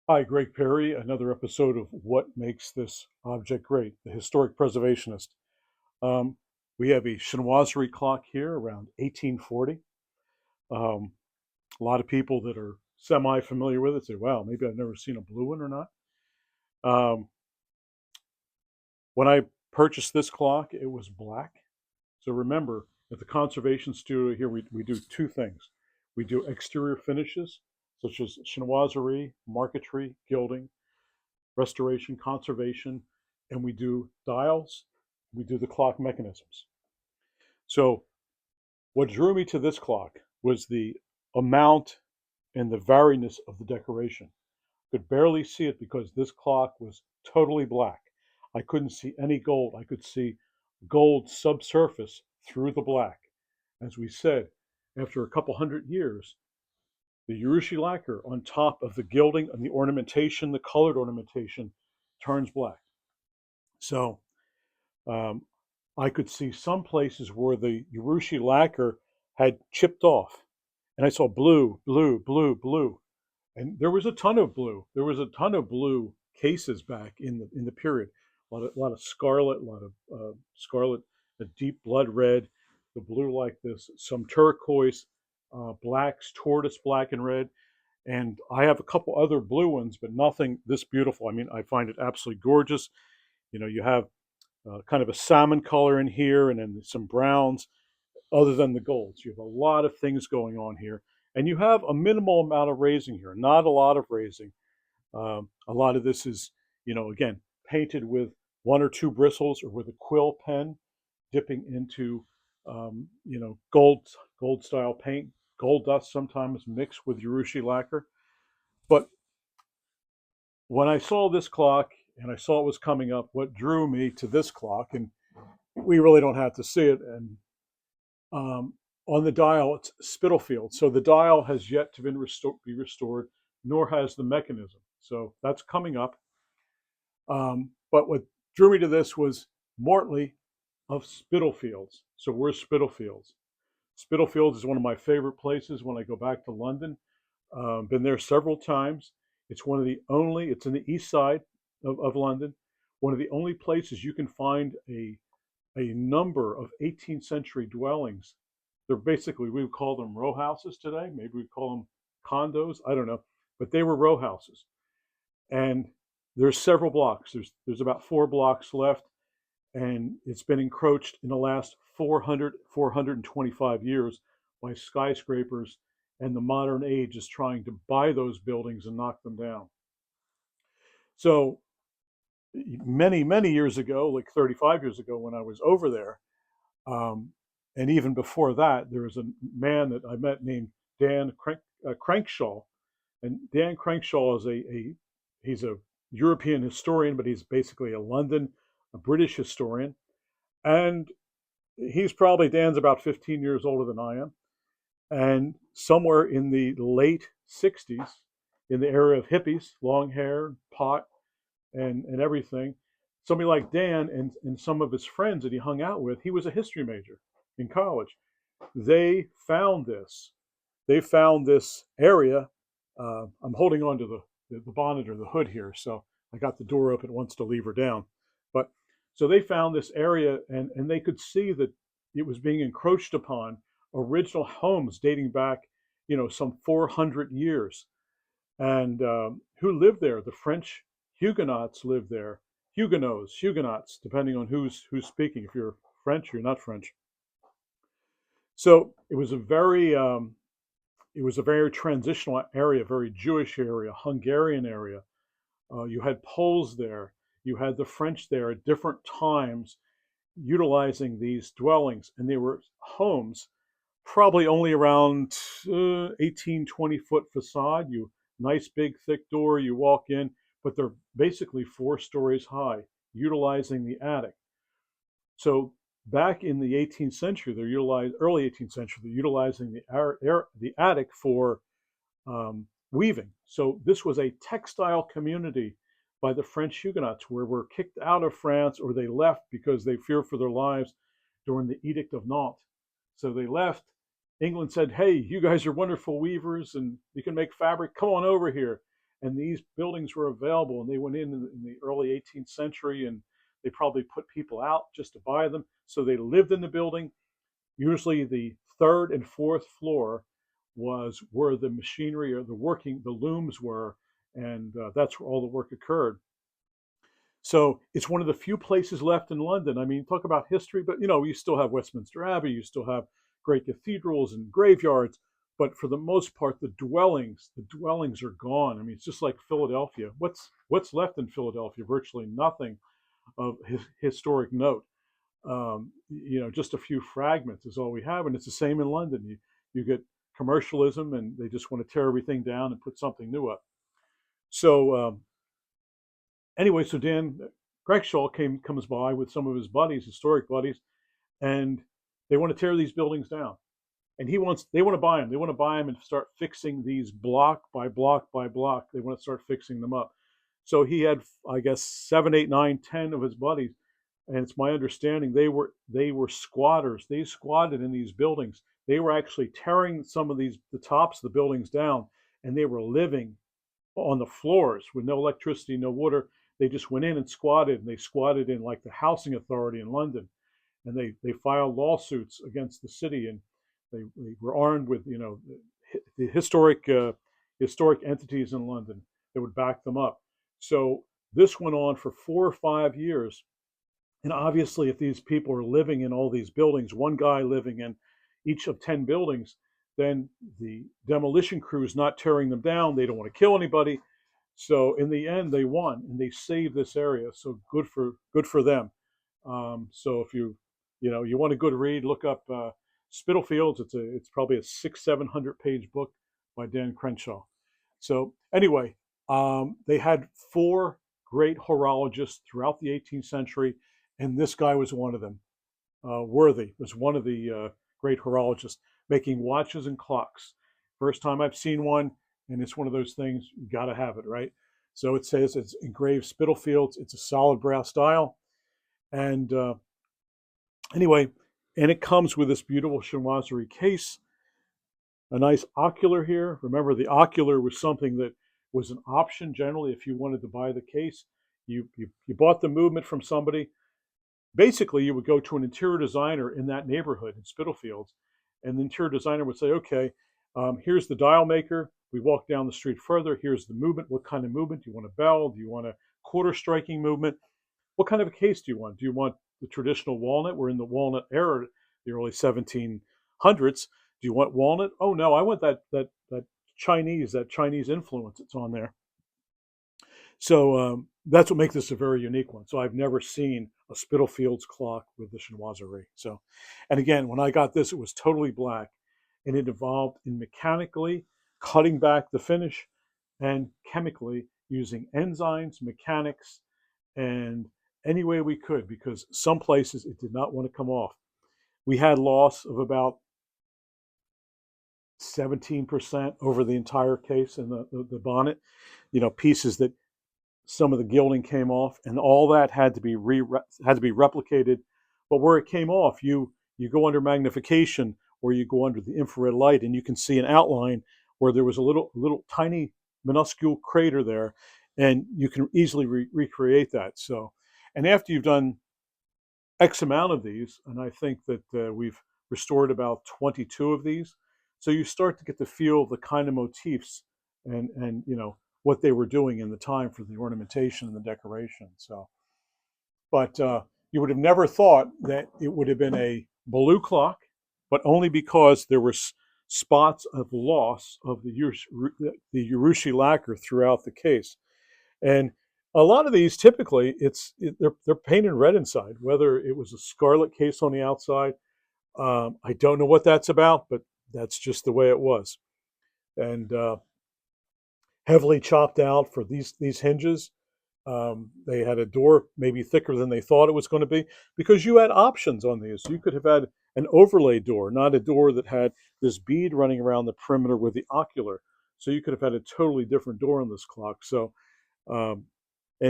Hi, Gregg Perry, another episode of What Makes This Object Great, the historic preservationist. Um, we have a chinoiserie clock here around 1840. Um, a lot of people that are semi familiar with it say, wow, maybe I've never seen a blue one or not. Um, when I purchased this clock, it was black. So remember, at the conservation studio here, we do two things. We do exterior finishes, such as chinoiserie, marquetry, gilding, restoration, conservation, and we do dials, we do the clock mechanisms. So what drew me to this clock was the amount and the variedness of the decoration. Could barely see it because this clock was totally black. I couldn't see any gold. I could see gold subsurface through the black. As we said, after a couple hundred years, the Urushi lacquer on top of the gilding and the ornamentation, the colored ornamentation, turns black. So Um, I could see some places where the Urushi lacquer had chipped off, and I saw blue, blue, blue, blue, and there was a ton of blue. There was a ton of blue cases back in the period. A lot of scarlet, a lot of scarlet, a deep blood red, the blue like this, some turquoise, blacks, tortoise black and red, and I have a couple other blue ones, but nothing this beautiful. I mean, I find it absolutely gorgeous. You have kind of a salmon color in here, and then some browns, other than the golds. You have a lot of things going on here. And you have a minimal amount of raising here, not a lot of raising. A lot of this is, again, painted with one or two bristles or with a quill pen, dipping into, gold style paint. Gold dust sometimes mixed with Urushi lacquer. But when I saw this clock and I saw it was coming up, what drew me to this clock, and we really don't have to see it. And on the dial, it's Spitalfields. So the dial has yet to be restored, nor has the mechanism. So that's coming up. But what drew me to this was Mortley of Spitalfields. So where's Spitalfields? Spitalfields is one of my favorite places when I go back to London. Been there several times. It's one of the only, it's in the east side of London, one of the only places you can find a number of 18th century dwellings. They're basically, we would call them row houses today. Maybe we'd call them condos. I don't know. But they were row houses. And there's several blocks. There's about 4 blocks left. And it's been encroached in the last 425 years by skyscrapers. And the modern age is trying to buy those buildings and knock them down. So many, many years ago, like 35 years ago when I was over there, Um, and even before that, there was a man that I met named Crankshaw. And Dan Crankshaw is he's a European historian, but he's basically a British historian. And Dan's about 15 years older than I am. And somewhere in the late 60s, in the era of hippies, long hair, pot, and everything. Somebody like Dan and some of his friends that he hung out with, he was a history major in college. They found this. They found this area. I'm holding on to the bonnet or the hood here, so I got the door open once to leave her down. But so they found this area, and they could see that it was being encroached upon. Original homes dating back, some 400 years, and who lived there? The French Huguenots lived there. Huguenots, depending on who's speaking. If you're French, you're not French. So it was a very transitional area, very Jewish area, Hungarian area. You had Poles there. You had the French there at different times, utilizing these dwellings, and they were homes, probably only around 18, 20-foot facade. You nice big thick door. You walk in, but they're basically 4 stories high, utilizing the attic. So back in the 18th century, early 18th century, they're utilizing the attic for weaving. So this was a textile community by the French Huguenots, where were kicked out of France, or they left because they feared for their lives during the Edict of Nantes. So they left. England said, "Hey, you guys are wonderful weavers, and you can make fabric. Come on over here." and these buildings were available, and they went in the early 18th century, and they probably put people out just to buy them. So they lived in the building. Usually the third and fourth floor was where the machinery or the looms were, and that's where all the work occurred. So it's one of the few places left in London. I mean, talk about history, but you still have Westminster Abbey, you still have great cathedrals and graveyards, but for the most part, the dwellings are gone. I mean, it's just like Philadelphia. What's left in Philadelphia? Virtually nothing of historic note. Just a few fragments is all we have, and it's the same in London. You get commercialism, and they just want to tear everything down and put something new up. So anyway, so Dan Gregshaw comes by with some of his buddies, historic buddies, and they want to tear these buildings down. And they want to buy them. They want to buy them and start fixing these block by block by block. They want to start fixing them up. So he had, I guess, 7, 8, 9, 10 of his buddies, and it's my understanding they were squatters. They squatted in these buildings. They were actually tearing the tops of the buildings down, and they were living on the floors with no electricity, no water. They just went in and squatted, and they squatted in like the housing authority in London, and they filed lawsuits against the city, and they were armed with the historic entities in London that would back them up. So this went on for 4 or 5 years, and obviously, if these people are living in all these buildings, one guy living in each of 10 buildings, then the demolition crew is not tearing them down. They don't want to kill anybody. So in the end, they won and they saved this area. So good for them. So if you want a good read, look up Spitalfields. It's probably a 600-700 page book by Dan Crenshaw. So anyway, they had 4 great horologists throughout the 18th century, and this guy was one of them. Worthy was one of the great horologists, making watches and clocks. First time I've seen one, and it's one of those things, you got to have it, right? So it says it's engraved Spitalfields. It's a solid brass dial. And anyway, and it comes with this beautiful chinoiserie case, a nice ocular here. Remember, the ocular was something that was an option generally if you wanted to buy the case. You bought the movement from somebody. Basically, you would go to an interior designer in that neighborhood in Spitalfields, and the interior designer would say, okay, here's the dial maker. We walk down the street further. Here's the movement. What kind of movement? Do you want a bell? Do you want a quarter striking movement? What kind of a case do you want? Do you want the traditional walnut? We're in the walnut era, the early 1700s. Do you want walnut? Oh no, I want that Chinese influence that's on there. So that's what makes this a very unique one. So I've never seen a Spitalfields clock with the chinoiserie. So, and again, when I got this, it was totally black, and it evolved in mechanically cutting back the finish and chemically using enzymes, mechanics, and any way we could, because some places it did not want to come off. We had loss of about 17% over the entire case in the bonnet, pieces that some of the gilding came off, and all that had to be replicated. But where it came off, you go under magnification, or you go under the infrared light, and you can see an outline where there was a little tiny minuscule crater there, and you can easily recreate that. So, and after you've done X amount of these, and I think that we've restored about 22 of these, so you start to get the feel of the kind of motifs and what they were doing in the time for the ornamentation and the decoration. So, but you would have never thought that it would have been a blue clock, but only because there were spots of loss of the urushi lacquer throughout the case. And a lot of these, typically, they're painted red inside, whether it was a scarlet case on the outside. I don't know what that's about, but that's just the way it was. And heavily chopped out for these hinges. They had a door maybe thicker than they thought it was going to be, because you had options on these. You could have had an overlay door, not a door that had this bead running around the perimeter with the ocular. So you could have had a totally different door on this clock. So, and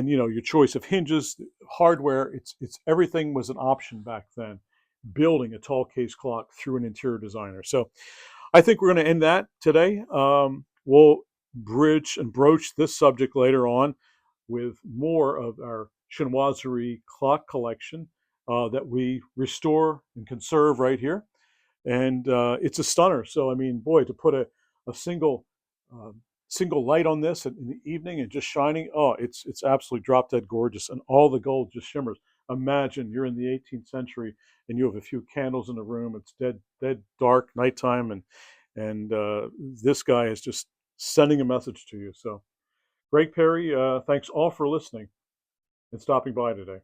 your choice of hinges, hardware, it's everything was an option back then. Building a tall case clock through an interior designer. So I think we're going to end that today. We'll bridge and broach this subject later on with more of our chinoiserie clock collection that we restore and conserve right here. And it's a stunner. So I mean, boy, to put a um, single light on this in the evening and just shining, oh, it's absolutely drop dead gorgeous, and all the gold just shimmers. Imagine you're in the 18th century and you have a few candles in the room. It's dead dark, nighttime, and this guy is just sending a message to you. So, Gregg Perry, thanks all for listening and stopping by today.